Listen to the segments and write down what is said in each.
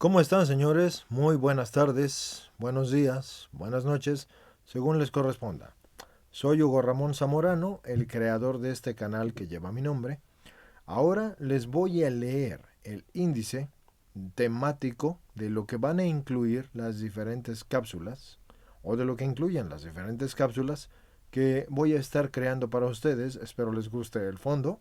¿Cómo están, señores? Muy buenas tardes, buenos días, buenas noches, según les corresponda. Soy Hugo Ramón Zamorano, el creador de este canal que lleva mi nombre. Ahora les voy a leer el índice temático de lo que van a incluir las diferentes cápsulas, o de lo que incluyen las diferentes cápsulas que voy a estar creando para ustedes. Espero les guste el fondo.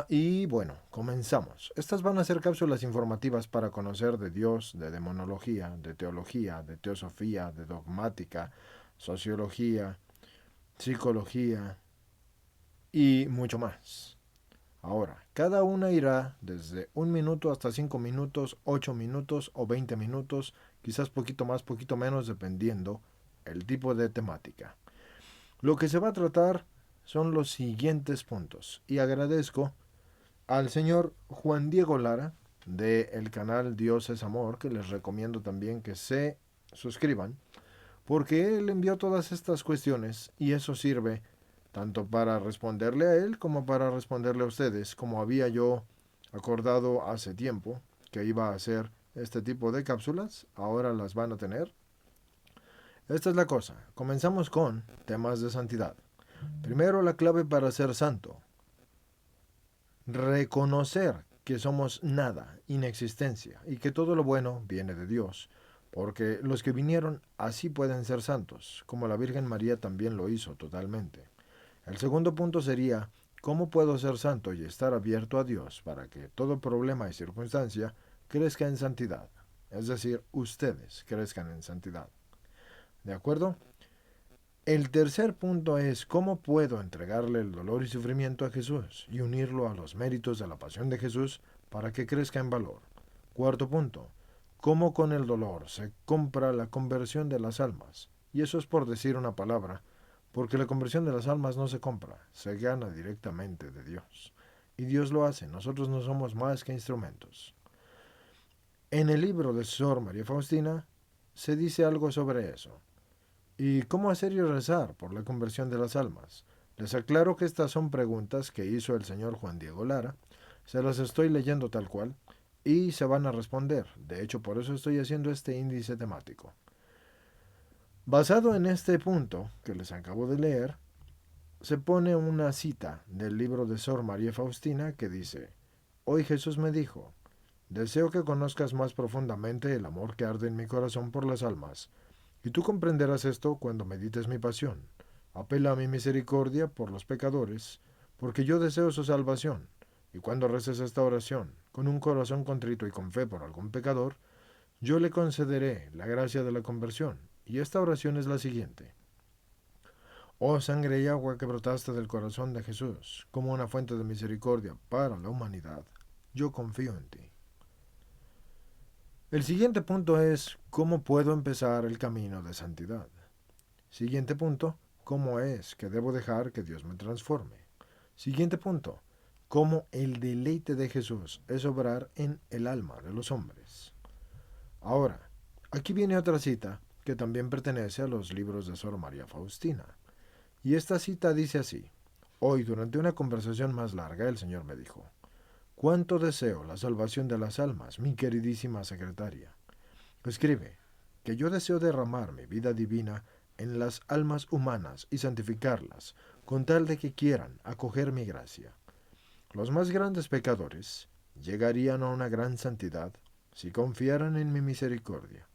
Y bueno, comenzamos. Estas van a ser cápsulas informativas para conocer de Dios, de demonología, de teología, de teosofía, de dogmática, sociología, psicología y mucho más. Ahora, cada una irá desde 1 minuto hasta 5 minutos, 8 minutos o 20 minutos, quizás poquito más, poquito menos, dependiendo el tipo de temática. Lo que se va a tratar son los siguientes puntos y agradezco al señor Juan Diego Lara del canal Dios es Amor, que les recomiendo también que se suscriban, porque él envió todas estas cuestiones y eso sirve tanto para responderle a él como para responderle a ustedes, como había yo acordado hace tiempo que iba a hacer este tipo de cápsulas, ahora las van a tener. Esta es la cosa, comenzamos con temas de santidad. Primero, la clave para ser santo: reconocer que somos nada, inexistencia, y que todo lo bueno viene de Dios, porque los que vinieron así pueden ser santos, como la Virgen María también lo hizo totalmente. El segundo punto sería: ¿cómo puedo ser santo y estar abierto a Dios para que todo problema y circunstancia crezca en santidad? Es decir, ustedes crezcan en santidad. ¿De acuerdo? El tercer punto es: ¿cómo puedo entregarle el dolor y sufrimiento a Jesús y unirlo a los méritos de la pasión de Jesús para que crezca en valor? Cuarto punto: ¿cómo con el dolor se compra la conversión de las almas? Y eso es por decir una palabra, porque la conversión de las almas no se compra, se gana directamente de Dios. Y Dios lo hace, nosotros no somos más que instrumentos. En el libro de Sor María Faustina se dice algo sobre eso. ¿Y cómo hacer y rezar por la conversión de las almas? Les aclaro que estas son preguntas que hizo el señor Juan Diego Lara. Se las estoy leyendo tal cual y se van a responder. De hecho, por eso estoy haciendo este índice temático. Basado en este punto que les acabo de leer, se pone una cita del libro de Sor María Faustina que dice: Hoy Jesús me dijo: deseo que conozcas más profundamente el amor que arde en mi corazón por las almas, y tú comprenderás esto cuando medites mi pasión. Apela a mi misericordia por los pecadores, porque yo deseo su salvación. Y cuando reces esta oración, con un corazón contrito y con fe por algún pecador, yo le concederé la gracia de la conversión. Y esta oración es la siguiente: Oh sangre y agua que brotaste del corazón de Jesús, como una fuente de misericordia para la humanidad, yo confío en ti. El siguiente punto es: ¿cómo puedo empezar el camino de santidad? Siguiente punto: ¿cómo es que debo dejar que Dios me transforme? Siguiente punto: ¿cómo el deleite de Jesús es obrar en el alma de los hombres? Ahora, aquí viene otra cita que también pertenece a los libros de Sor María Faustina. Y esta cita dice así: Hoy, durante una conversación más larga, el Señor me dijo: ¿cuánto deseo la salvación de las almas, mi queridísima secretaria? Escribe que yo deseo derramar mi vida divina en las almas humanas y santificarlas, con tal de que quieran acoger mi gracia. Los más grandes pecadores llegarían a una gran santidad si confiaran en mi misericordia.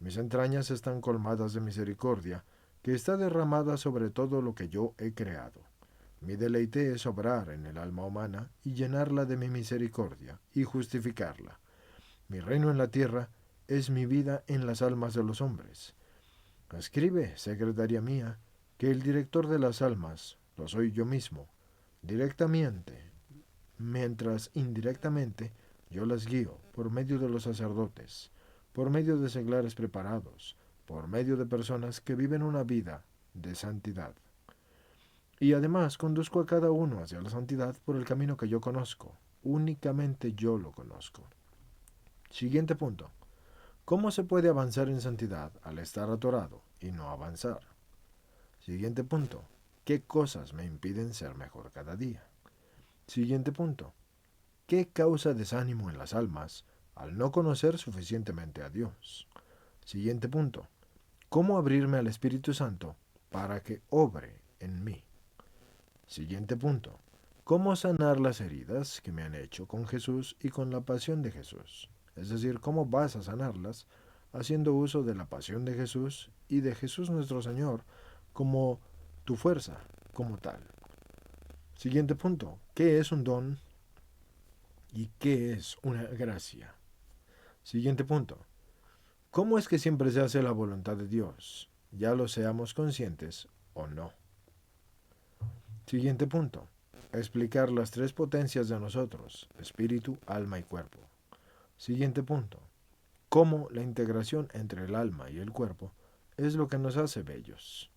Mis entrañas están colmadas de misericordia, que está derramada sobre todo lo que yo he creado. Mi deleite es obrar en el alma humana y llenarla de mi misericordia y justificarla. Mi reino en la tierra es mi vida en las almas de los hombres. Escribe, secretaria mía, que el director de las almas lo soy yo mismo, directamente, mientras indirectamente yo las guío por medio de los sacerdotes, por medio de seglares preparados, por medio de personas que viven una vida de santidad. Y además conduzco a cada uno hacia la santidad por el camino que yo conozco. Únicamente yo lo conozco. Siguiente punto: ¿cómo se puede avanzar en santidad al estar atorado y no avanzar? Siguiente punto: ¿qué cosas me impiden ser mejor cada día? Siguiente punto: ¿qué causa desánimo en las almas al no conocer suficientemente a Dios. Siguiente punto. ¿Cómo abrirme al Espíritu Santo para que obre en mí? Siguiente punto. ¿Cómo sanar las heridas que me han hecho con Jesús y con la pasión de Jesús? Es decir, ¿cómo vas a sanarlas haciendo uso de la pasión de Jesús y de Jesús nuestro Señor como tu fuerza, como tal? Siguiente punto. ¿Qué es un don y qué es una gracia? Siguiente punto. ¿Cómo es que siempre se hace la voluntad de Dios? Ya lo seamos conscientes o no. Siguiente punto. Explicar las tres potencias de nosotros, espíritu, alma y cuerpo. Siguiente punto. Cómo la integración entre el alma y el cuerpo es lo que nos hace bellos.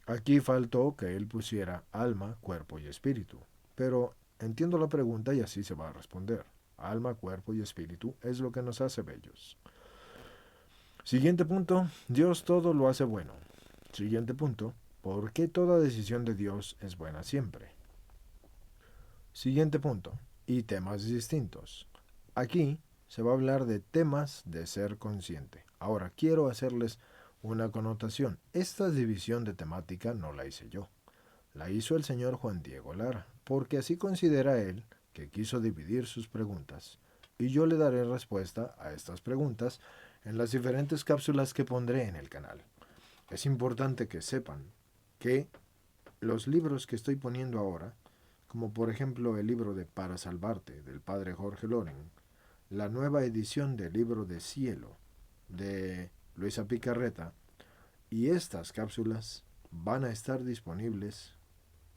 Aquí faltó que él pusiera alma, cuerpo y espíritu, pero entiendo la pregunta y así se va a responder. Alma, cuerpo y espíritu es lo que nos hace bellos. Siguiente punto. Dios todo lo hace bueno. Siguiente punto. ¿Por qué toda decisión de Dios es buena siempre? Siguiente punto. Y temas distintos. Aquí se va a hablar de temas de ser consciente. Ahora, quiero hacerles una connotación. Esta división de temática no la hice yo. La hizo el señor Juan Diego Lara, porque así considera él que quiso dividir sus preguntas. Y yo le daré respuesta a estas preguntas en las diferentes cápsulas que pondré en el canal. Es importante que sepan que los libros que estoy poniendo ahora, como por ejemplo el libro de Para Salvarte del padre Jorge Loren, la nueva edición del libro de Cielo de Luisa Picarreta, y estas cápsulas van a estar disponibles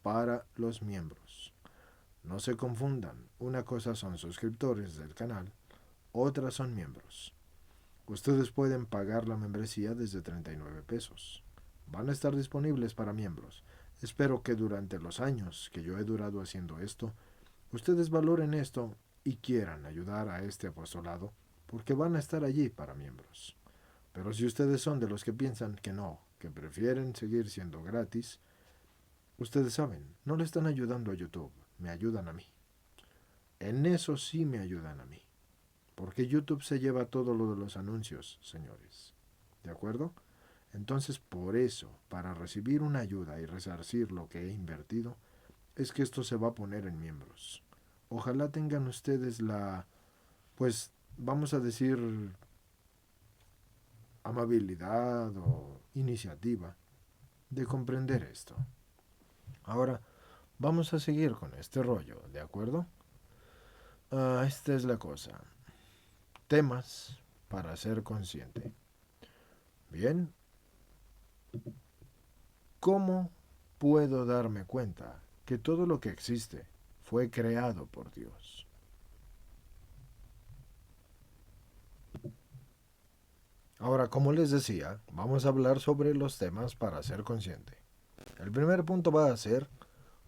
para los miembros. No se confundan, una cosa son suscriptores del canal, otras son miembros. Ustedes pueden pagar la membresía desde 39 pesos. Van a estar disponibles para miembros. Espero que durante los años que yo he durado haciendo esto, ustedes valoren esto y quieran ayudar a este apostolado, porque van a estar allí para miembros. Pero si ustedes son de los que piensan que no, que prefieren seguir siendo gratis, ustedes saben, no le están ayudando a YouTube, me ayudan a mí. En eso sí me ayudan a mí. Porque YouTube se lleva todo lo de los anuncios, señores. ¿De acuerdo? Entonces, por eso, para recibir una ayuda y resarcir lo que he invertido, es que esto se va a poner en miembros. Ojalá tengan ustedes la, pues, vamos a decir, amabilidad o iniciativa de comprender esto. Ahora, vamos a seguir con este rollo, ¿de acuerdo? Esta es la cosa. Temas para ser consciente. Bien, ¿cómo puedo darme cuenta que todo lo que existe fue creado por Dios? Ahora, como les decía, vamos a hablar sobre los temas para ser consciente. El primer punto va a ser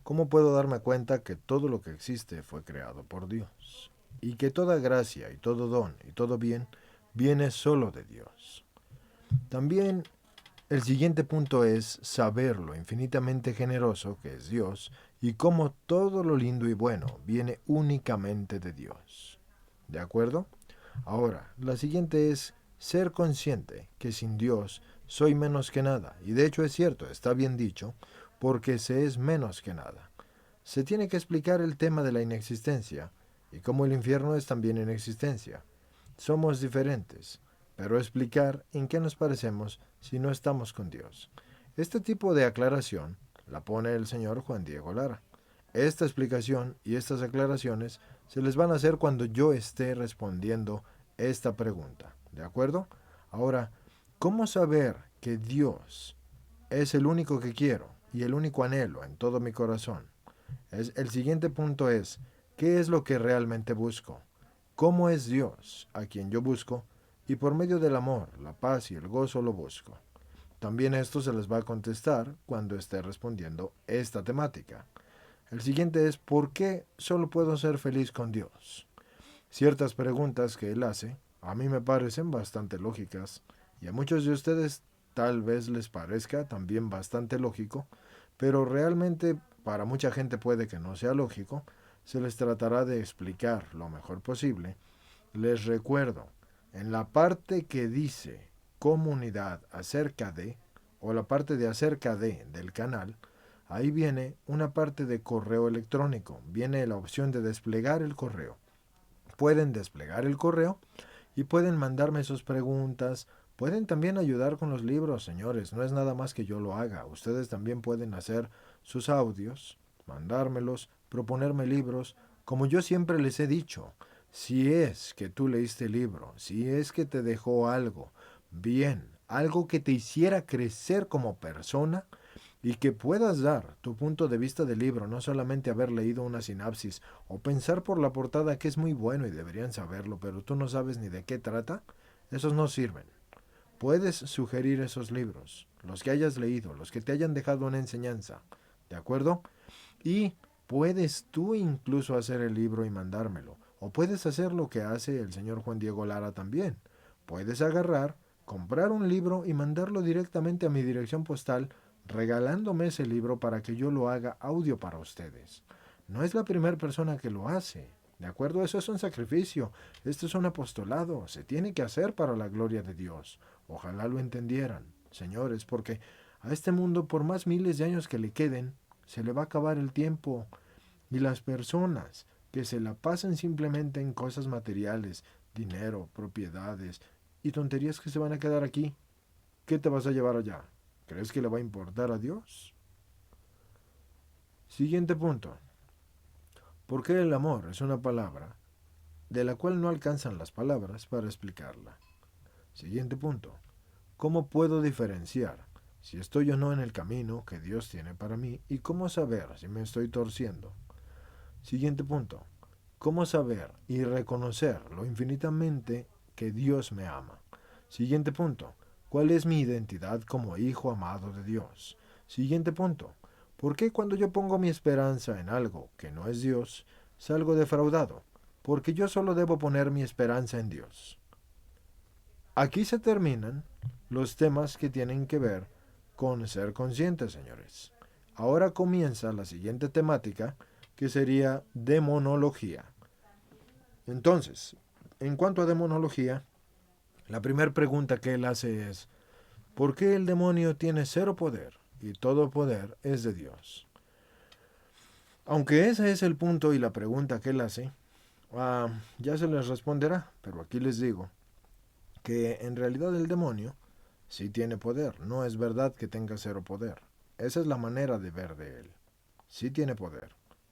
cómo puedo darme cuenta que todo lo que existe fue creado por Dios y que toda gracia y todo don y todo bien viene solo de Dios. También el siguiente punto es saber lo infinitamente generoso que es Dios y cómo todo lo lindo y bueno viene únicamente de Dios. ¿De acuerdo? Ahora, la siguiente es ser consciente que sin Dios soy menos que nada. Y de hecho es cierto, está bien dicho, porque se es menos que nada. Se tiene que explicar el tema de la inexistencia y cómo el infierno es también inexistencia. Somos diferentes, pero explicar en qué nos parecemos si no estamos con Dios. Este tipo de aclaración la pone el señor Juan Diego Lara. Esta explicación y estas aclaraciones se les van a hacer cuando yo esté respondiendo esta pregunta. ¿De acuerdo? Ahora, ¿cómo saber que Dios es el único que quiero y el único anhelo en todo mi corazón? El siguiente punto es, ¿qué es lo que realmente busco? ¿Cómo es Dios a quien yo busco? Y por medio del amor, la paz y el gozo lo busco. También esto se les va a contestar cuando esté respondiendo esta temática. El siguiente es, ¿por qué solo puedo ser feliz con Dios? Ciertas preguntas que él hace a mí me parecen bastante lógicas y a muchos de ustedes tal vez les parezca también bastante lógico, pero realmente para mucha gente puede que no sea lógico. Se les tratará de explicar lo mejor posible Les recuerdo, en la parte que dice comunidad acerca de, o la parte de acerca de del canal, ahí viene una parte de correo electrónico, viene la opción de desplegar el correo. Pueden desplegar el correo y pueden mandarme sus preguntas. Pueden también ayudar con los libros, señores. No es nada más que yo lo haga. Ustedes también pueden hacer sus audios, mandármelos, proponerme libros. Como yo siempre les he dicho, si es que tú leíste el libro, si es que te dejó algo, bien, algo que te hiciera crecer como persona, y que puedas dar tu punto de vista del libro, no solamente haber leído una sinapsis o pensar por la portada que es muy bueno y deberían saberlo, pero tú no sabes ni de qué trata, esos no sirven. Puedes sugerir esos libros, los que hayas leído, los que te hayan dejado una enseñanza, ¿de acuerdo? Y puedes tú incluso hacer el libro y mandármelo, o puedes hacer lo que hace el señor Juan Diego Lara también. Puedes agarrar, comprar un libro y mandarlo directamente a mi dirección postal, regalándome ese libro para que yo lo haga audio para ustedes. No es la primera persona que lo hace. ¿De acuerdo? Eso es un sacrificio. Esto es un apostolado. Se tiene que hacer para la gloria de Dios. Ojalá lo entendieran, señores, porque a este mundo, por más miles de años que le queden, se le va a acabar el tiempo. Y las personas que se la pasan simplemente en cosas materiales, dinero, propiedades y tonterías que se van a quedar aquí, ¿qué te vas a llevar allá? ¿Crees que le va a importar a Dios? Siguiente punto. ¿Por qué el amor es una palabra de la cual no alcanzan las palabras para explicarla? Siguiente punto. ¿Cómo puedo diferenciar si estoy o no en el camino que Dios tiene para mí y cómo saber si me estoy torciendo? Siguiente punto. ¿Cómo saber y reconocer lo infinitamente que Dios me ama? Siguiente punto. ¿Cuál es mi identidad como hijo amado de Dios? Siguiente punto. ¿Por qué cuando yo pongo mi esperanza en algo que no es Dios, salgo defraudado? Porque yo solo debo poner mi esperanza en Dios. Aquí se terminan los temas que tienen que ver con ser conscientes, señores. Ahora comienza la siguiente temática, que sería demonología. Entonces, en cuanto a demonología, la primera pregunta que él hace es, ¿por qué el demonio tiene cero poder y todo poder es de Dios? Aunque ese es el punto y la pregunta que él hace, ya se les responderá, pero aquí les digo que en realidad el demonio sí tiene poder, no es verdad que tenga cero poder. Esa es la manera de ver de él. Sí tiene poder,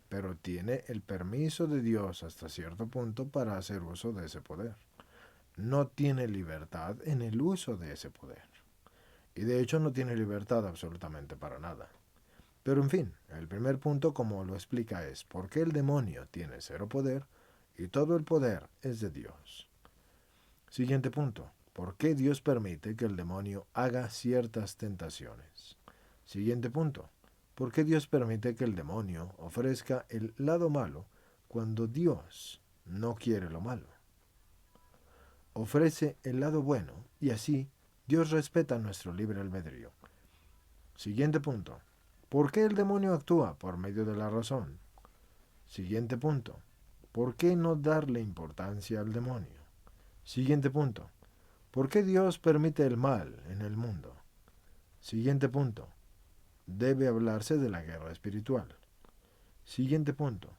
pero tiene el permiso de Dios hasta cierto punto para hacer uso de ese poder. No tiene libertad en el uso de ese poder. Y de hecho no tiene libertad absolutamente para nada. Pero en fin, el primer punto como lo explica es por qué el demonio tiene cero poder y todo el poder es de Dios. Siguiente punto. ¿Por qué Dios permite que el demonio haga ciertas tentaciones? Siguiente punto. ¿Por qué Dios permite que el demonio ofrezca el lado malo cuando Dios no quiere lo malo? Ofrece el lado bueno y así Dios respeta nuestro libre albedrío. Siguiente punto. ¿Por qué el demonio actúa por medio de la razón? Siguiente punto. ¿Por qué no darle importancia al demonio? Siguiente punto. ¿Por qué Dios permite el mal en el mundo? Siguiente punto. Debe hablarse de la guerra espiritual. Siguiente punto.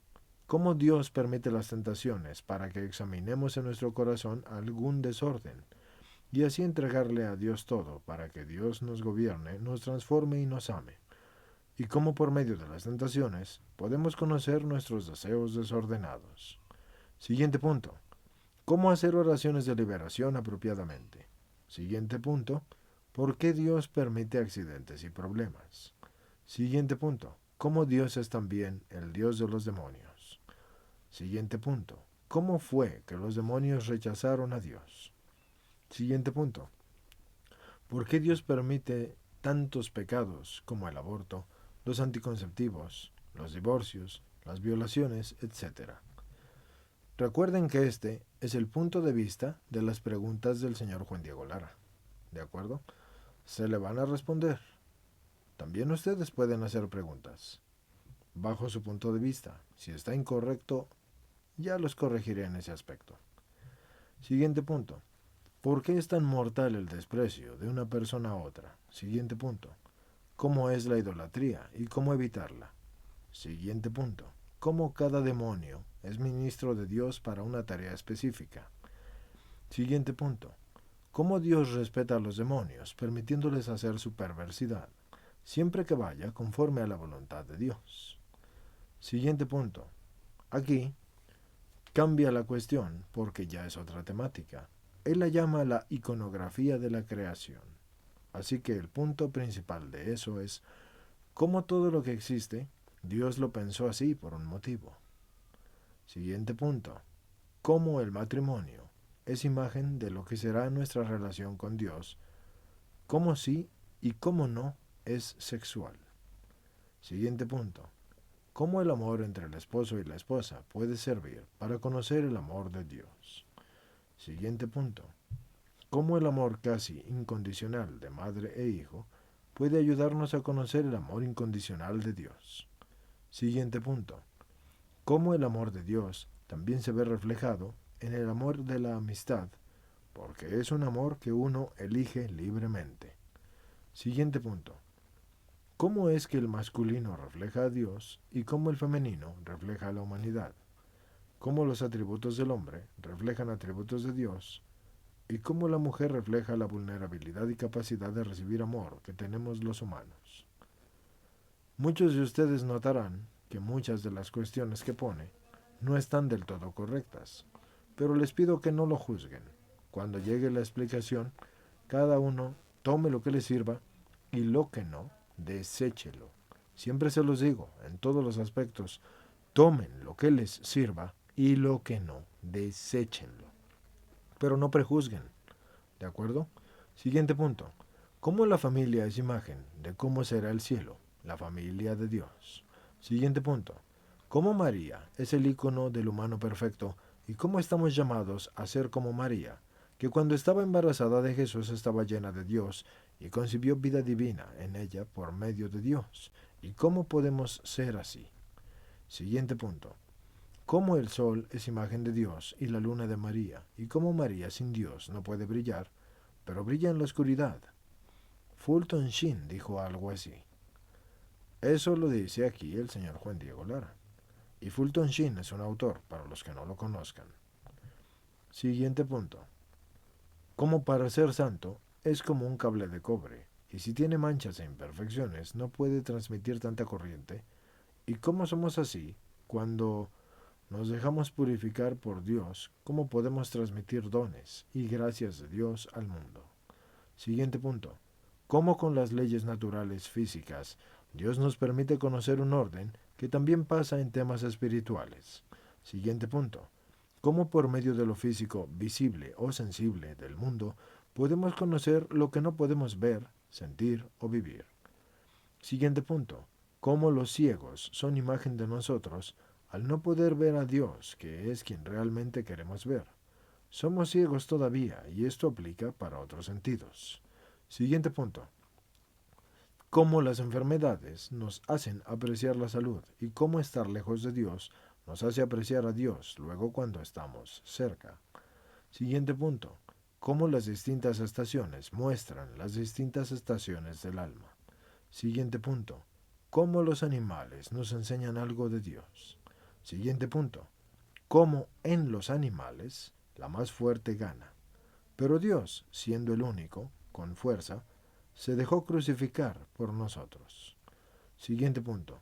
¿Cómo Dios permite las tentaciones para que examinemos en nuestro corazón algún desorden y así entregarle a Dios todo para que Dios nos gobierne, nos transforme y nos ame? Y cómo por medio de las tentaciones podemos conocer nuestros deseos desordenados. Siguiente punto. ¿Cómo hacer oraciones de liberación apropiadamente? Siguiente punto. ¿Por qué Dios permite accidentes y problemas? Siguiente punto. ¿Cómo Dios es también el Dios de los demonios? Siguiente punto. ¿Cómo fue que los demonios rechazaron a Dios? Siguiente punto. ¿Por qué Dios permite tantos pecados como el aborto, los anticonceptivos, los divorcios, las violaciones, etcétera? Recuerden que este es el punto de vista de las preguntas del señor Juan Diego Lara. ¿De acuerdo? Se le van a responder. También ustedes pueden hacer preguntas. Bajo su punto de vista, si está incorrecto, ya los corregiré en ese aspecto. Siguiente punto. ¿Por qué es tan mortal el desprecio de una persona a otra? Siguiente punto. ¿Cómo es la idolatría y cómo evitarla? Siguiente punto. ¿Cómo cada demonio es ministro de Dios para una tarea específica? Siguiente punto. ¿Cómo Dios respeta a los demonios, permitiéndoles hacer su perversidad, siempre que vaya conforme a la voluntad de Dios? Siguiente punto. Aquí cambia la cuestión porque ya es otra temática. Él la llama la iconografía de la creación. Así que el punto principal de eso es cómo todo lo que existe, Dios lo pensó así por un motivo. Siguiente punto. Cómo el matrimonio es imagen de lo que será nuestra relación con Dios, cómo sí y cómo no es sexual. Siguiente punto. Cómo el amor entre el esposo y la esposa puede servir para conocer el amor de Dios. Siguiente punto. Cómo el amor casi incondicional de madre e hijo puede ayudarnos a conocer el amor incondicional de Dios. Siguiente punto. Cómo el amor de Dios también se ve reflejado en el amor de la amistad, porque es un amor que uno elige libremente. Siguiente punto. ¿Cómo es que el masculino refleja a Dios y cómo el femenino refleja a la humanidad? ¿Cómo los atributos del hombre reflejan atributos de Dios? ¿Y cómo la mujer refleja la vulnerabilidad y capacidad de recibir amor que tenemos los humanos? Muchos de ustedes notarán que muchas de las cuestiones que pone no están del todo correctas, pero les pido que no lo juzguen. Cuando llegue la explicación, cada uno tome lo que le sirva y lo que no, deséchelo. Siempre se los digo, en todos los aspectos, tomen lo que les sirva y lo que no, deséchenlo. Pero no prejuzguen, ¿de acuerdo? Siguiente punto. ¿Cómo la familia es imagen de cómo será el cielo, la familia de Dios? Siguiente punto. ¿Cómo María es el icono del humano perfecto y cómo estamos llamados a ser como María, que cuando estaba embarazada de Jesús estaba llena de Dios y concibió vida divina en ella por medio de Dios? ¿Y cómo podemos ser así? Siguiente punto. ¿Cómo el sol es imagen de Dios y la luna de María? ¿Y cómo María sin Dios no puede brillar, pero brilla en la oscuridad? Fulton Sheen dijo algo así. Eso lo dice aquí el señor Juan Diego Lara. Y Fulton Sheen es un autor, para los que no lo conozcan. Siguiente punto. Como para ser santo, es como un cable de cobre, y si tiene manchas e imperfecciones, no puede transmitir tanta corriente. ¿Y cómo somos así cuando nos dejamos purificar por Dios? ¿Cómo podemos transmitir dones y gracias de Dios al mundo? Siguiente punto. ¿Cómo con las leyes naturales físicas Dios nos permite conocer un orden que también pasa en temas espirituales? Siguiente punto. ¿Cómo por medio de lo físico, visible o sensible del mundo podemos conocer lo que no podemos ver, sentir o vivir? Siguiente punto. ¿Cómo los ciegos son imagen de nosotros al no poder ver a Dios, que es quien realmente queremos ver? Somos ciegos todavía y esto aplica para otros sentidos. Siguiente punto. Cómo las enfermedades nos hacen apreciar la salud y cómo estar lejos de Dios nos hace apreciar a Dios luego cuando estamos cerca. Siguiente punto. Cómo las distintas estaciones muestran las distintas estaciones del alma. Siguiente punto. Cómo los animales nos enseñan algo de Dios. Siguiente punto. Cómo en los animales la más fuerte gana. Pero Dios, siendo el único, con fuerza, se dejó crucificar por nosotros. Siguiente punto.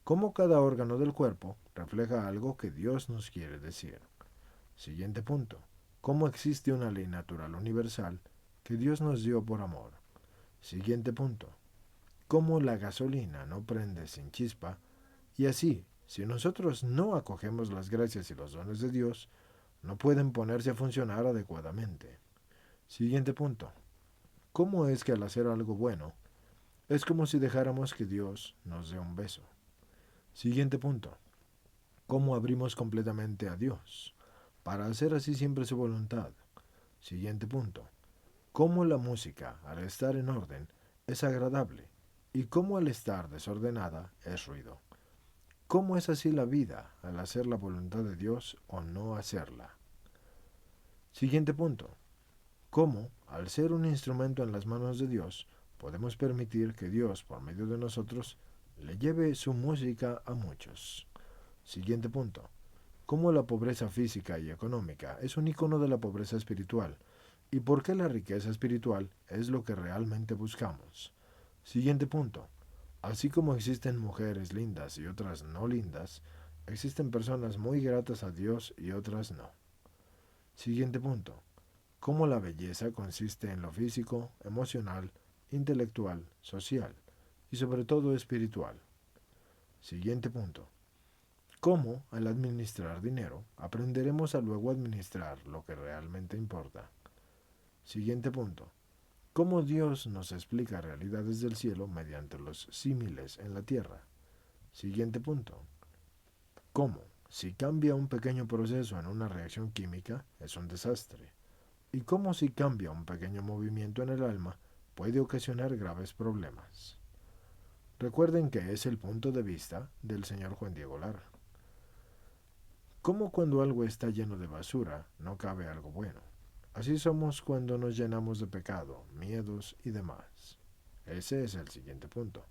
Cómo cada órgano del cuerpo refleja algo que Dios nos quiere decir. Siguiente punto. Cómo existe una ley natural universal que Dios nos dio por amor. Siguiente punto. Cómo la gasolina no prende sin chispa y así, si nosotros no acogemos las gracias y los dones de Dios, no pueden ponerse a funcionar adecuadamente. Siguiente punto. ¿Cómo es que al hacer algo bueno, es como si dejáramos que Dios nos dé un beso? Siguiente punto. ¿Cómo abrimos completamente a Dios para hacer así siempre su voluntad? Siguiente punto. ¿Cómo la música, al estar en orden, es agradable y cómo al estar desordenada es ruido? ¿Cómo es así la vida al hacer la voluntad de Dios o no hacerla? Siguiente punto. ¿Cómo, al ser un instrumento en las manos de Dios, podemos permitir que Dios, por medio de nosotros, le lleve su música a muchos? Siguiente punto. ¿Cómo la pobreza física y económica es un icono de la pobreza espiritual? ¿Y por qué la riqueza espiritual es lo que realmente buscamos? Siguiente punto. Así como existen mujeres lindas y otras no lindas, existen personas muy gratas a Dios y otras no. Siguiente punto. ¿Cómo la belleza consiste en lo físico, emocional, intelectual, social y sobre todo espiritual? Siguiente punto. ¿Cómo, al administrar dinero, aprenderemos a luego administrar lo que realmente importa? Siguiente punto. ¿Cómo Dios nos explica realidades del cielo mediante los símiles en la tierra? Siguiente punto. ¿Cómo, si cambia un pequeño proceso en una reacción química, es un desastre? ¿Y cómo si cambia un pequeño movimiento en el alma, puede ocasionar graves problemas? Recuerden que es el punto de vista del señor Juan Diego Lara. ¿Cómo cuando algo está lleno de basura no cabe algo bueno? Así somos cuando nos llenamos de pecado, miedos y demás. Ese es el siguiente punto.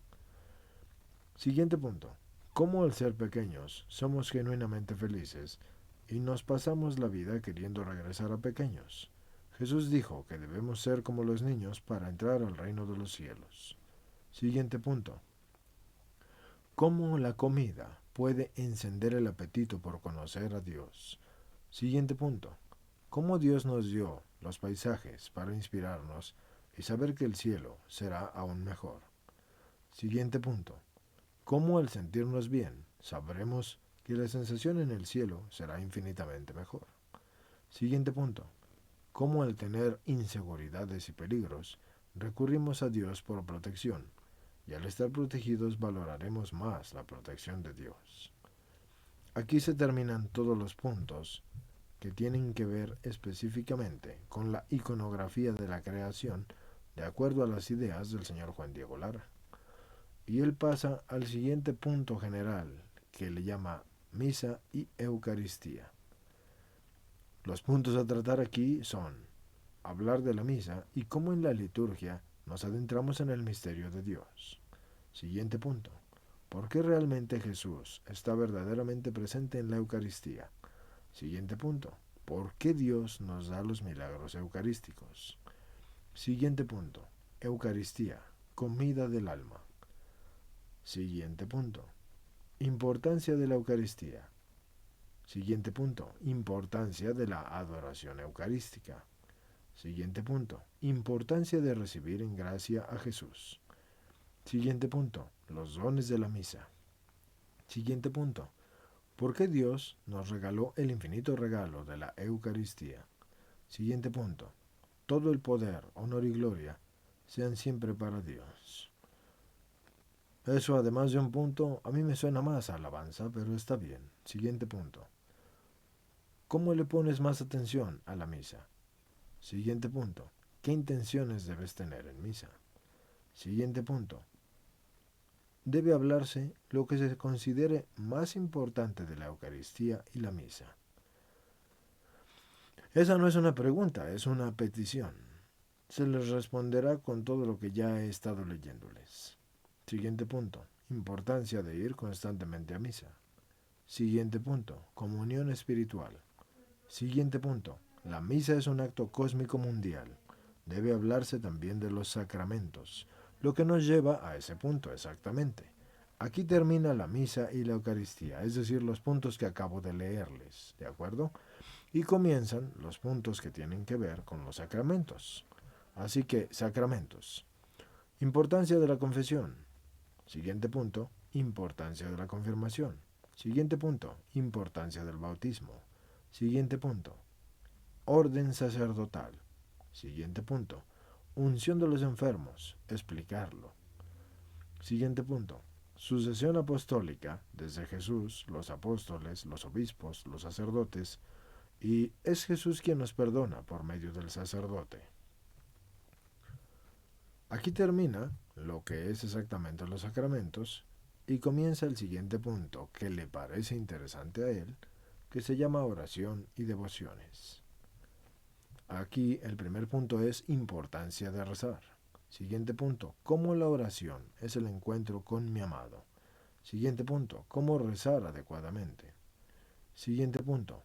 Siguiente punto. ¿Cómo al ser pequeños somos genuinamente felices y nos pasamos la vida queriendo regresar a pequeños? Jesús dijo que debemos ser como los niños para entrar al reino de los cielos. Siguiente punto. ¿Cómo la comida puede encender el apetito por conocer a Dios? Siguiente punto. ¿Cómo Dios nos dio los paisajes para inspirarnos y saber que el cielo será aún mejor? Siguiente punto. ¿Cómo al sentirnos bien sabremos que la sensación en el cielo será infinitamente mejor? Siguiente punto. ¿Cómo al tener inseguridades y peligros recurrimos a Dios por protección? Y al estar protegidos valoraremos más la protección de Dios. Aquí se terminan todos los puntos que tienen que ver específicamente con la iconografía de la creación de acuerdo a las ideas del señor Juan Diego Lara. Y él pasa al siguiente punto general que le llama misa y Eucaristía. Los puntos a tratar aquí son hablar de la misa y cómo en la liturgia nos adentramos en el misterio de Dios. Siguiente punto. ¿Por qué realmente Jesús está verdaderamente presente en la Eucaristía? Siguiente punto. ¿Por qué Dios nos da los milagros eucarísticos? Siguiente punto. Eucaristía, comida del alma. Siguiente punto. Importancia de la Eucaristía. Siguiente punto. Importancia de la adoración eucarística. Siguiente punto. Importancia de recibir en gracia a Jesús. Siguiente punto. Los dones de la misa. Siguiente punto. ¿Por qué Dios nos regaló el infinito regalo de la Eucaristía? Siguiente punto. Todo el poder, honor y gloria sean siempre para Dios. Eso, además de un punto, a mí me suena más a alabanza, pero está bien. Siguiente punto. ¿Cómo le pones más atención a la misa? Siguiente punto. ¿Qué intenciones debes tener en misa? Siguiente punto. Debe hablarse lo que se considere más importante de la Eucaristía y la misa. Esa no es una pregunta, es una petición. Se les responderá con todo lo que ya he estado leyéndoles. Siguiente punto. Importancia de ir constantemente a misa. Siguiente punto. Comunión espiritual. Siguiente punto. La misa es un acto cósmico mundial. Debe hablarse también de los sacramentos, lo que nos lleva a ese punto exactamente. Aquí termina la misa y la Eucaristía, es decir, los puntos que acabo de leerles, ¿de acuerdo? Y comienzan los puntos que tienen que ver con los sacramentos. Así que, sacramentos. Importancia de la confesión. Siguiente punto, importancia de la confirmación. Siguiente punto, importancia del bautismo. Siguiente punto, orden sacerdotal. Siguiente punto, unción de los enfermos, explicarlo. Siguiente punto, sucesión apostólica, desde Jesús, los apóstoles, los obispos, los sacerdotes, y es Jesús quien nos perdona por medio del sacerdote. Aquí termina lo que es exactamente los sacramentos y comienza el siguiente punto que le parece interesante a él, que se llama oración y devociones. Aquí el primer punto es importancia de rezar. Siguiente punto, cómo la oración es el encuentro con mi amado. Siguiente punto, cómo rezar adecuadamente. Siguiente punto,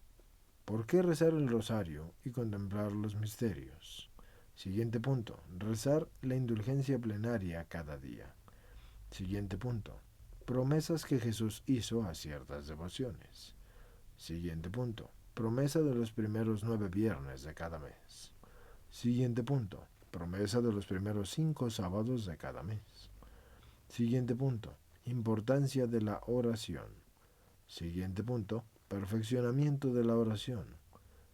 ¿por qué rezar el rosario y contemplar los misterios? Siguiente punto, rezar la indulgencia plenaria cada día. Siguiente punto, promesas que Jesús hizo a ciertas devociones. Siguiente punto, promesa de los primeros 9 viernes de cada mes. Siguiente punto, promesa de los primeros 5 sábados de cada mes. Siguiente punto, importancia de la oración. Siguiente punto, perfeccionamiento de la oración.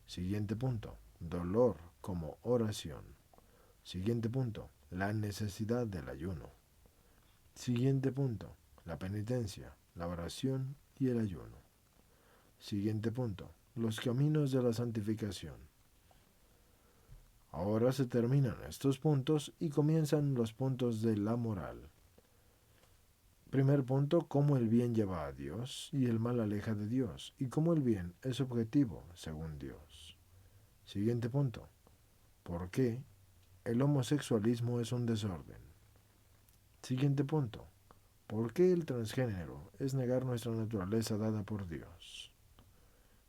Siguiente punto, dolor como oración. Siguiente punto, la necesidad del ayuno. Siguiente punto, la penitencia, la oración y el ayuno. Siguiente punto, los caminos de la santificación. Ahora se terminan estos puntos y comienzan los puntos de la moral. Primer punto, cómo el bien lleva a Dios y el mal aleja de Dios, y cómo el bien es objetivo según Dios. Siguiente punto, ¿por qué el homosexualismo es un desorden? Siguiente punto, ¿por qué el transgénero es negar nuestra naturaleza dada por Dios?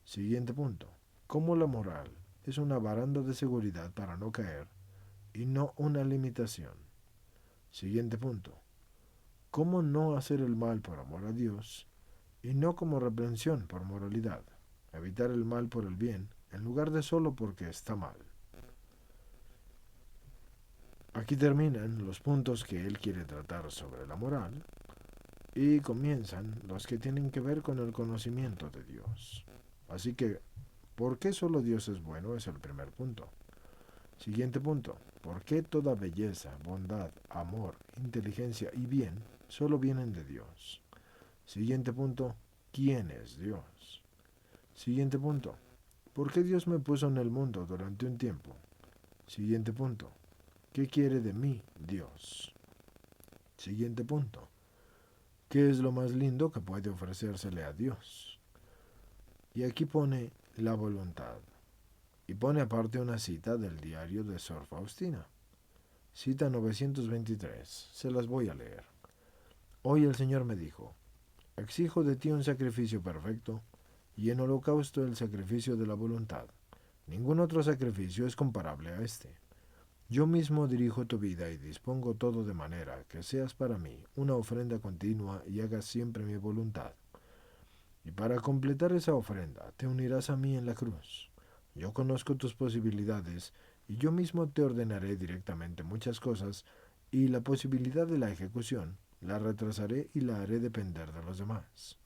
Siguiente punto, ¿cómo la moral es una baranda de seguridad para no caer y no una limitación? Siguiente punto, ¿cómo no hacer el mal por amor a Dios y no como reprensión por moralidad? Evitar el mal por el bien en lugar de solo porque está mal. Aquí terminan los puntos que él quiere tratar sobre la moral y comienzan los que tienen que ver con el conocimiento de Dios. Así que, ¿por qué solo Dios es bueno? Es el primer punto. Siguiente punto, ¿por qué toda belleza, bondad, amor, inteligencia y bien solo vienen de Dios? Siguiente punto, ¿quién es Dios? Siguiente punto, ¿por qué Dios me puso en el mundo durante un tiempo? Siguiente punto, ¿qué quiere de mí Dios? Siguiente punto, ¿qué es lo más lindo que puede ofrecérsele a Dios? Y aquí pone la voluntad. Y pone aparte una cita del diario de Sor Faustina. Cita 923. Se las voy a leer. Hoy el Señor me dijo, exijo de ti un sacrificio perfecto y en holocausto el sacrificio de la voluntad. Ningún otro sacrificio es comparable a este. Yo mismo dirijo tu vida y dispongo todo de manera que seas para mí una ofrenda continua y hagas siempre mi voluntad. Y para completar esa ofrenda te unirás a mí en la cruz. Yo conozco tus posibilidades y yo mismo te ordenaré directamente muchas cosas y la posibilidad de la ejecución la retrasaré y la haré depender de los demás.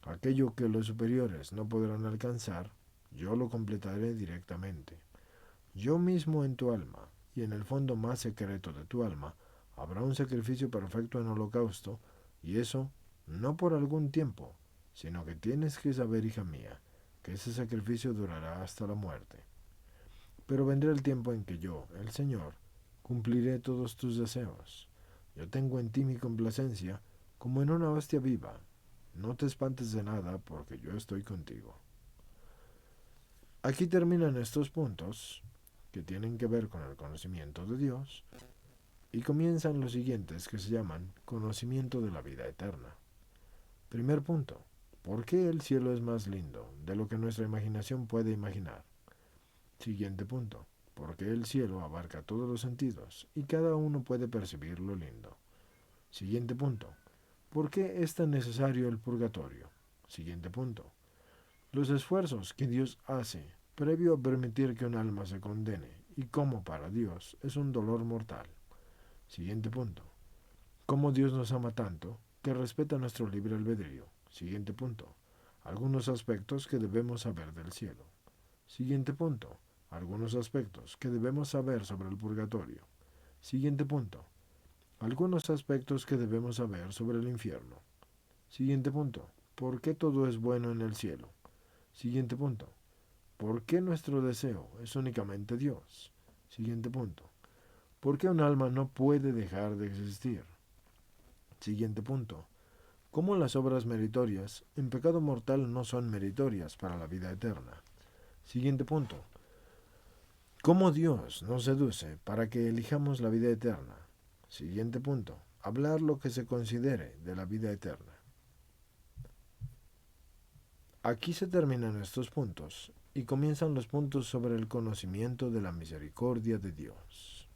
Aquello que los superiores no podrán alcanzar, yo lo completaré directamente. Yo mismo en tu alma y en el fondo más secreto de tu alma habrá un sacrificio perfecto en holocausto y eso no por algún tiempo, sino que tienes que saber, hija mía, que ese sacrificio durará hasta la muerte. Pero vendrá el tiempo en que yo, el Señor, cumpliré todos tus deseos. Yo tengo en ti mi complacencia, como en una hostia viva. No te espantes de nada, porque yo estoy contigo. Aquí terminan estos puntos, que tienen que ver con el conocimiento de Dios, y comienzan los siguientes que se llaman conocimiento de la vida eterna. Primer punto, ¿por qué el cielo es más lindo de lo que nuestra imaginación puede imaginar? Siguiente punto, ¿por qué el cielo abarca todos los sentidos y cada uno puede percibir lo lindo? Siguiente punto, ¿por qué es tan necesario el purgatorio? Siguiente punto, los esfuerzos que Dios hace previo a permitir que un alma se condene y cómo para Dios es un dolor mortal. Siguiente punto, cómo Dios nos ama tanto que respeta nuestro libre albedrío. Siguiente punto, algunos aspectos que debemos saber del cielo. Siguiente punto, algunos aspectos que debemos saber sobre el purgatorio. Siguiente punto, algunos aspectos que debemos saber sobre el infierno. Siguiente punto, ¿por qué todo es bueno en el cielo? Siguiente punto, ¿por qué nuestro deseo es únicamente Dios? Siguiente punto, ¿por qué un alma no puede dejar de existir? Siguiente punto, ¿cómo las obras meritorias en pecado mortal no son meritorias para la vida eterna? Siguiente punto, ¿Cómo Dios nos seduce para que elijamos la vida eterna? Siguiente punto. Hablar lo que se considere de la vida eterna. Aquí se terminan estos puntos y comienzan los puntos sobre el conocimiento de la misericordia de Dios.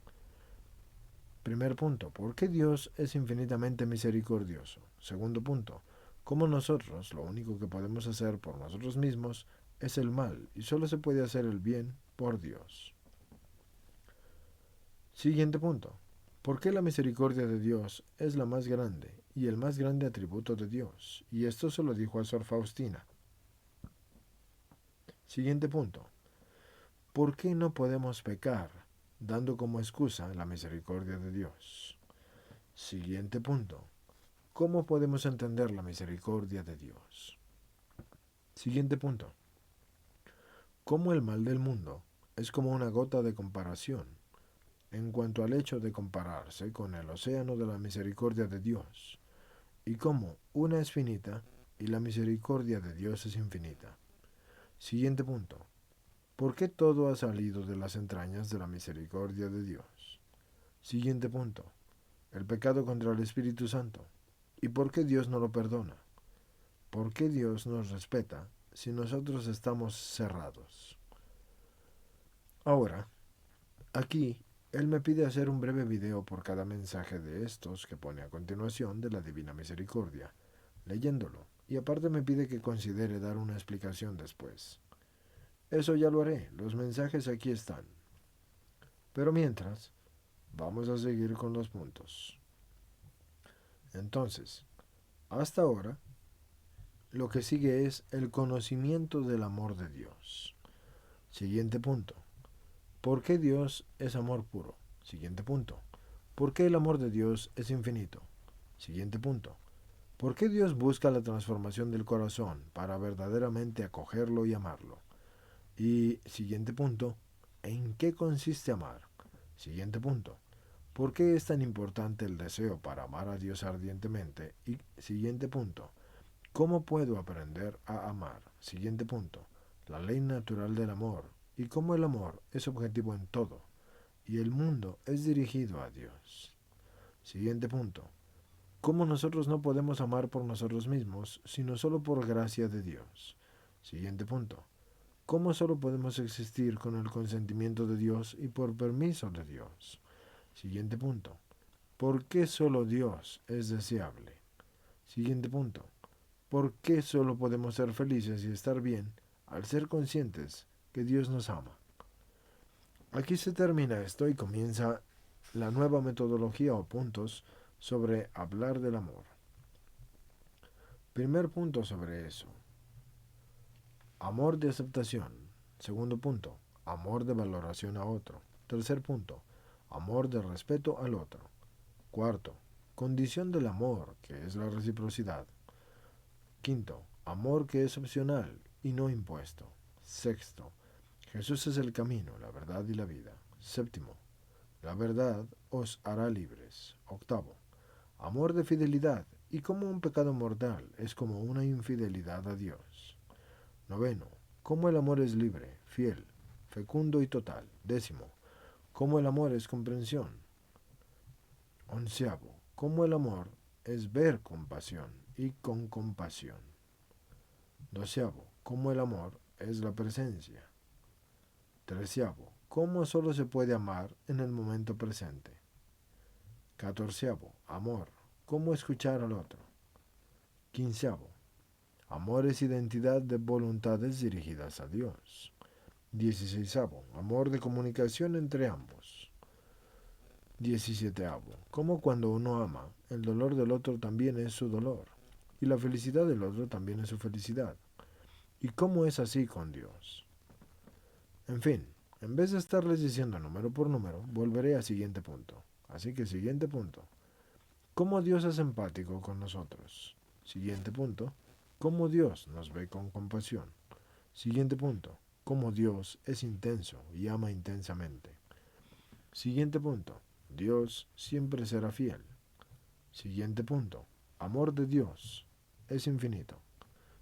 Primer punto, ¿por qué Dios es infinitamente misericordioso? Segundo punto, ¿cómo nosotros lo único que podemos hacer por nosotros mismos es el mal y solo se puede hacer el bien por Dios? Siguiente punto, ¿por qué la misericordia de Dios es la más grande y el más grande atributo de Dios? Y esto se lo dijo a Sor Faustina. Siguiente punto, ¿por qué no podemos pecar dando como excusa la misericordia de Dios? Siguiente punto, ¿cómo podemos entender la misericordia de Dios? Siguiente punto, ¿cómo el mal del mundo es como una gota de comparación en cuanto al hecho de compararse con el océano de la misericordia de Dios? Y cómo una es finita y la misericordia de Dios es infinita. Siguiente punto, ¿por qué todo ha salido de las entrañas de la misericordia de Dios? Siguiente punto, el pecado contra el Espíritu Santo. ¿Y por qué Dios no lo perdona? ¿Por qué Dios nos respeta si nosotros estamos cerrados? Ahora, aquí, Él me pide hacer un breve video por cada mensaje de estos que pone a continuación de la Divina Misericordia, leyéndolo, y aparte me pide que considere dar una explicación después. Eso ya lo haré, los mensajes aquí están. Pero mientras, vamos a seguir con los puntos. Entonces, hasta ahora, lo que sigue es el conocimiento del amor de Dios. Siguiente punto. ¿Por qué Dios es amor puro? Siguiente punto. ¿Por qué el amor de Dios es infinito? Siguiente punto. ¿Por qué Dios busca la transformación del corazón para verdaderamente acogerlo y amarlo? Y siguiente punto. ¿En qué consiste amar? Siguiente punto. ¿Por qué es tan importante el deseo para amar a Dios ardientemente? Y siguiente punto. ¿Cómo puedo aprender a amar? Siguiente punto. La ley natural del amor y cómo el amor es objetivo en todo y el mundo es dirigido a Dios. Siguiente punto. ¿Cómo nosotros no podemos amar por nosotros mismos, sino solo por gracia de Dios? Siguiente punto. ¿Cómo solo podemos existir con el consentimiento de Dios y por permiso de Dios? Siguiente punto. ¿Por qué solo Dios es deseable? Siguiente punto. ¿Por qué solo podemos ser felices y estar bien al ser conscientes que Dios nos ama? Aquí se termina esto y comienza la nueva metodología o puntos sobre hablar del amor. Primer punto sobre eso. Amor de aceptación. Segundo punto. Amor de valoración a otro. Tercer punto. Amor de respeto al otro. Cuarto. Condición del amor, que es la reciprocidad. Quinto. Amor que es opcional y no impuesto. Sexto. Jesús es el camino, la verdad y la vida. Séptimo. La verdad os hará libres. Octavo. Amor de fidelidad y como un pecado mortal es como una infidelidad a Dios. Noveno. Cómo el amor es libre, fiel, fecundo y total. Décimo. Cómo el amor es comprensión. Onceavo. Cómo el amor es ver con pasión y con compasión. Doceavo. Cómo el amor es la presencia. Treceavo. Cómo solo se puede amar en el momento presente. Catorceavo. Amor. Cómo escuchar al otro. Quinceavo. Amor es identidad de voluntades dirigidas a Dios. 16. Amor de comunicación entre ambos. 17. Como cuando uno ama, el dolor del otro también es su dolor, y la felicidad del otro también es su felicidad. ¿Y cómo es así con Dios? En fin, en vez de estarles diciendo número por número, volveré al siguiente punto. Así que siguiente punto. ¿Cómo Dios es empático con nosotros? Siguiente punto. ¿Cómo Dios nos ve con compasión? Siguiente punto. Cómo Dios es intenso y ama intensamente. Siguiente punto. Dios siempre será fiel. Siguiente punto. Amor de Dios es infinito.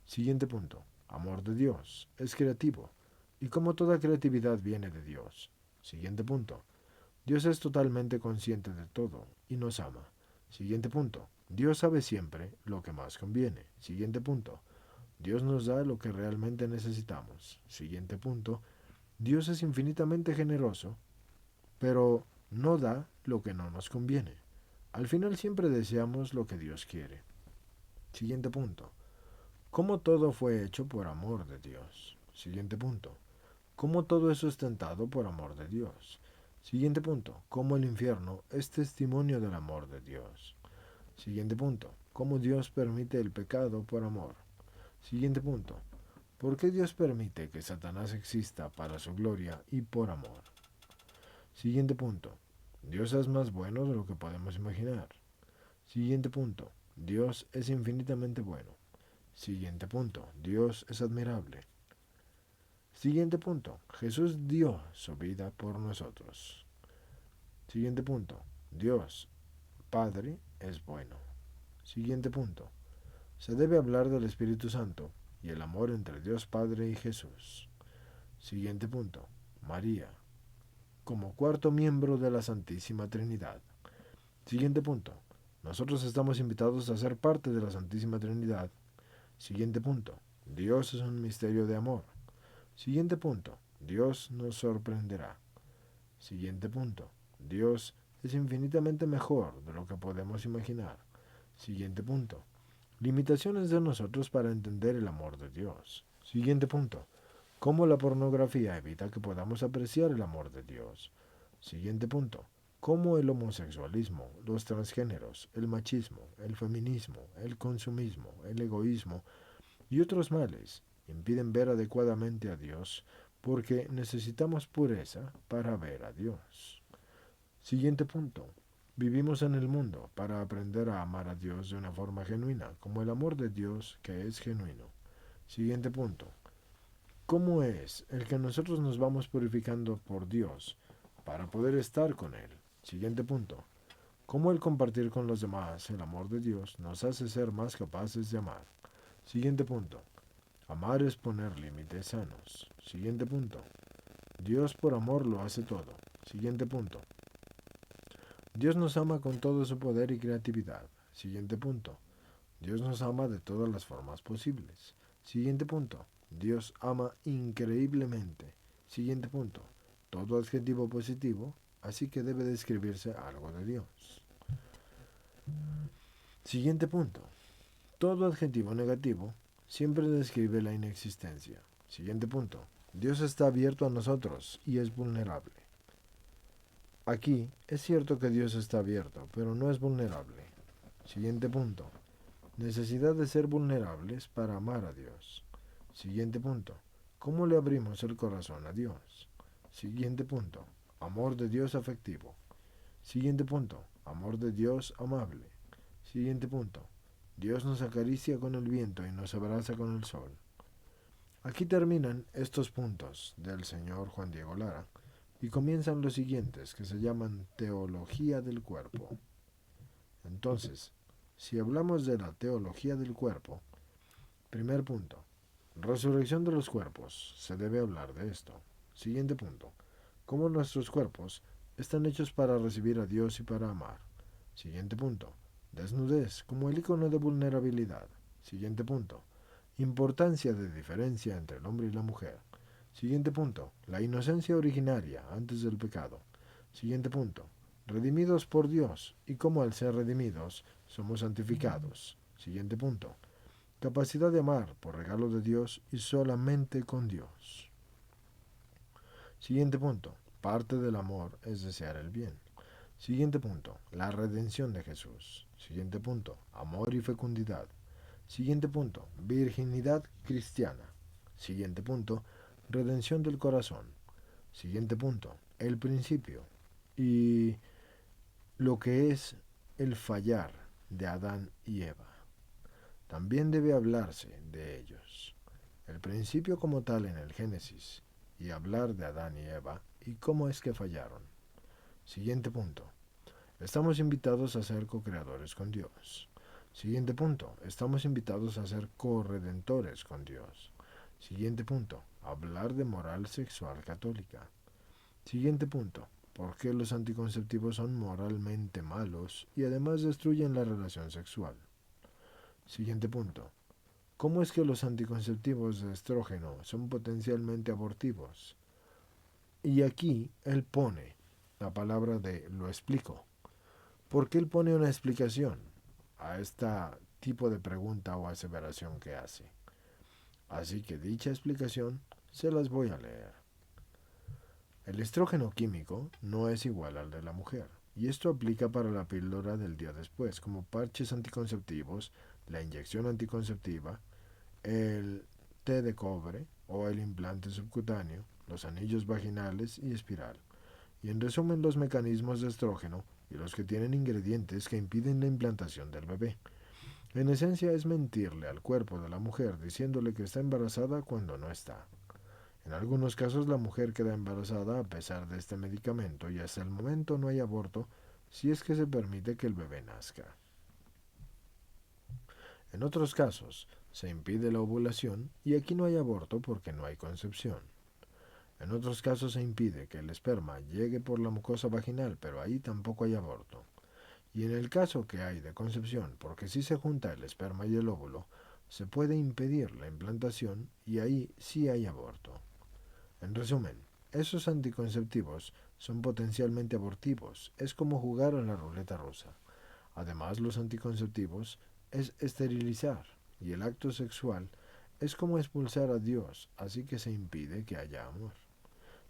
Siguiente punto. Amor de Dios es creativo. Y como toda creatividad viene de Dios, Siguiente punto. Dios es totalmente consciente de todo y nos ama. Siguiente punto. Dios sabe siempre lo que más conviene. Siguiente punto. Dios nos da lo que realmente necesitamos. Siguiente punto. Dios es infinitamente generoso, pero no da lo que no nos conviene. Al final siempre deseamos lo que Dios quiere. Siguiente punto. ¿Cómo todo fue hecho por amor de Dios? Siguiente punto. ¿Cómo todo es sustentado por amor de Dios? Siguiente punto. ¿Cómo el infierno es testimonio del amor de Dios? Siguiente punto. ¿Cómo Dios permite el pecado por amor? Siguiente punto. ¿Por qué Dios permite que Satanás exista para su gloria y por amor? Siguiente punto. Dios es más bueno de lo que podemos imaginar. Siguiente punto. Dios es infinitamente bueno. Siguiente punto. Dios es admirable. Siguiente punto. Jesús dio su vida por nosotros. Siguiente punto. Dios, Padre, es bueno. Siguiente punto. Se debe hablar del Espíritu Santo y el amor entre Dios Padre y Jesús. Siguiente punto. María, como cuarto miembro de la Santísima Trinidad. Siguiente punto. Nosotros estamos invitados a ser parte de la Santísima Trinidad. Siguiente punto. Dios es un misterio de amor. Siguiente punto. Dios nos sorprenderá. Siguiente punto. Dios es infinitamente mejor de lo que podemos imaginar. Siguiente punto. Limitaciones de nosotros para entender el amor de Dios. Siguiente punto. Cómo la pornografía evita que podamos apreciar el amor de Dios. Siguiente punto. Cómo el homosexualismo, los transgéneros, el machismo, el feminismo, el consumismo, el egoísmo y otros males impiden ver adecuadamente a Dios porque necesitamos pureza para ver a Dios. Siguiente punto. Vivimos en el mundo para aprender a amar a Dios de una forma genuina, como el amor de Dios que es genuino. Siguiente punto. ¿Cómo es el que nosotros nos vamos purificando por Dios para poder estar con Él? Siguiente punto. ¿Cómo el compartir con los demás el amor de Dios nos hace ser más capaces de amar? Siguiente punto. Amar es poner límites sanos. Siguiente punto. Dios por amor lo hace todo. Siguiente punto. Dios nos ama con todo su poder y creatividad. Siguiente punto. Dios nos ama de todas las formas posibles. Siguiente punto. Dios ama increíblemente. Siguiente punto. Todo adjetivo positivo, así que debe describirse algo de Dios. Siguiente punto. Todo adjetivo negativo siempre describe la inexistencia. Siguiente punto. Dios está abierto a nosotros y es vulnerable. Aquí es cierto que Dios está abierto, pero no es vulnerable. Siguiente punto. Necesidad de ser vulnerables para amar a Dios. Siguiente punto. ¿Cómo le abrimos el corazón a Dios? Siguiente punto. Amor de Dios afectivo. Siguiente punto. Amor de Dios amable. Siguiente punto. Dios nos acaricia con el viento y nos abraza con el sol. Aquí terminan estos puntos del señor Juan Diego Lara y comienzan los siguientes que se llaman teología del cuerpo. Entonces, si hablamos de la teología del cuerpo, primer punto, resurrección de los cuerpos, se debe hablar de esto. Siguiente punto, cómo nuestros cuerpos están hechos para recibir a Dios y para amar. Siguiente punto, desnudez como el icono de vulnerabilidad. Siguiente punto, importancia de diferencia entre el hombre y la mujer. Siguiente punto, la inocencia originaria antes del pecado. Siguiente punto, redimidos por Dios y cómo al ser redimidos somos santificados. Siguiente punto, capacidad de amar por regalo de Dios y solamente con Dios. Siguiente punto, parte del amor es desear el bien. Siguiente punto, la redención de Jesús. Siguiente punto, amor y fecundidad. Siguiente punto, virginidad cristiana. Siguiente punto, redención del corazón. Siguiente punto, el principio y lo que es el fallar de Adán y Eva. También debe hablarse de ellos. El principio como tal en el Génesis y hablar de Adán y Eva y cómo es que fallaron. Siguiente punto. Estamos invitados a ser co-creadores con Dios. Siguiente punto. Estamos invitados a ser corredentores con Dios. Siguiente punto. Hablar de moral sexual católica. Siguiente punto. ¿Por qué los anticonceptivos son moralmente malos y además destruyen la relación sexual? Siguiente punto. ¿Cómo es que los anticonceptivos de estrógeno son potencialmente abortivos? Y aquí él pone la palabra de lo explico. ¿Por qué él pone una explicación a este tipo de pregunta o aseveración que hace? Así que dicha explicación se las voy a leer. El estrógeno químico no es igual al de la mujer, y esto aplica para la píldora del día después, como parches anticonceptivos, la inyección anticonceptiva, el té de cobre o el implante subcutáneo, los anillos vaginales y espiral. Y en resumen, los mecanismos de estrógeno y los que tienen ingredientes que impiden la implantación del bebé. En esencia es mentirle al cuerpo de la mujer diciéndole que está embarazada cuando no está. En algunos casos la mujer queda embarazada a pesar de este medicamento y hasta el momento no hay aborto si es que se permite que el bebé nazca. En otros casos se impide la ovulación y aquí no hay aborto porque no hay concepción. En otros casos se impide que el esperma llegue por la mucosa vaginal, pero ahí tampoco hay aborto. Y en el caso que hay de concepción, porque si se junta el esperma y el óvulo, se puede impedir la implantación y ahí sí hay aborto. En resumen, esos anticonceptivos son potencialmente abortivos, es como jugar a la ruleta rusa. Además, los anticonceptivos es esterilizar y el acto sexual es como expulsar a Dios, así que se impide que haya amor.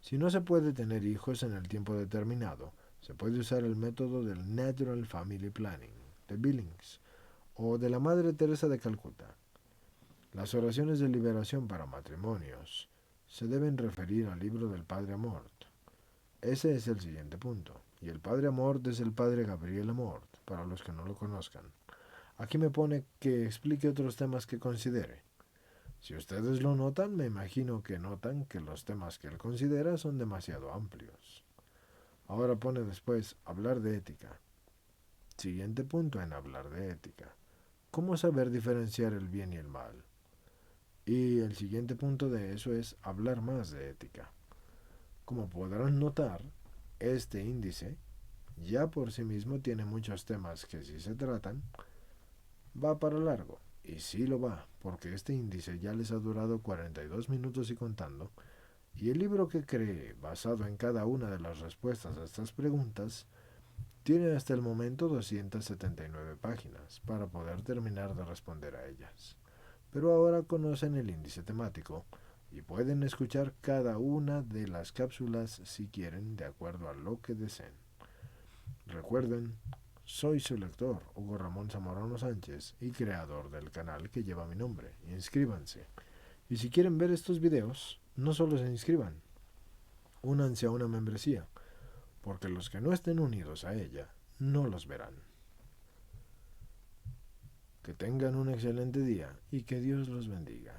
Si no se puede tener hijos en el tiempo determinado, se puede usar el método del Natural Family Planning de Billings o de la Madre Teresa de Calcuta. Las oraciones de liberación para matrimonios se deben referir al libro del Padre Amort. Ese es el siguiente punto. Y el Padre Amort es el Padre Gabriel Amort, para los que no lo conozcan. Aquí me pone que explique otros temas que considere. Si ustedes lo notan, me imagino que notan que los temas que él considera son demasiado amplios. Ahora pone después hablar de ética. Siguiente punto en hablar de ética. ¿Cómo saber diferenciar el bien y el mal? Y el siguiente punto de eso es hablar más de ética. Como podrán notar, este índice ya por sí mismo tiene muchos temas que si se tratan, va para largo. Y sí lo va, porque este índice ya les ha durado 42 minutos y contando, y el libro que cree, basado en cada una de las respuestas a estas preguntas, tiene hasta el momento 279 páginas para poder terminar de responder a ellas. Pero ahora conocen el índice temático y pueden escuchar cada una de las cápsulas si quieren de acuerdo a lo que deseen. Recuerden, soy su lector, Hugo Ramón Zamorano Sánchez, y creador del canal que lleva mi nombre. Inscríbanse. Y si quieren ver estos videos, no solo se inscriban, únanse a una membresía, porque los que no estén unidos a ella no los verán. Que tengan un excelente día y que Dios los bendiga.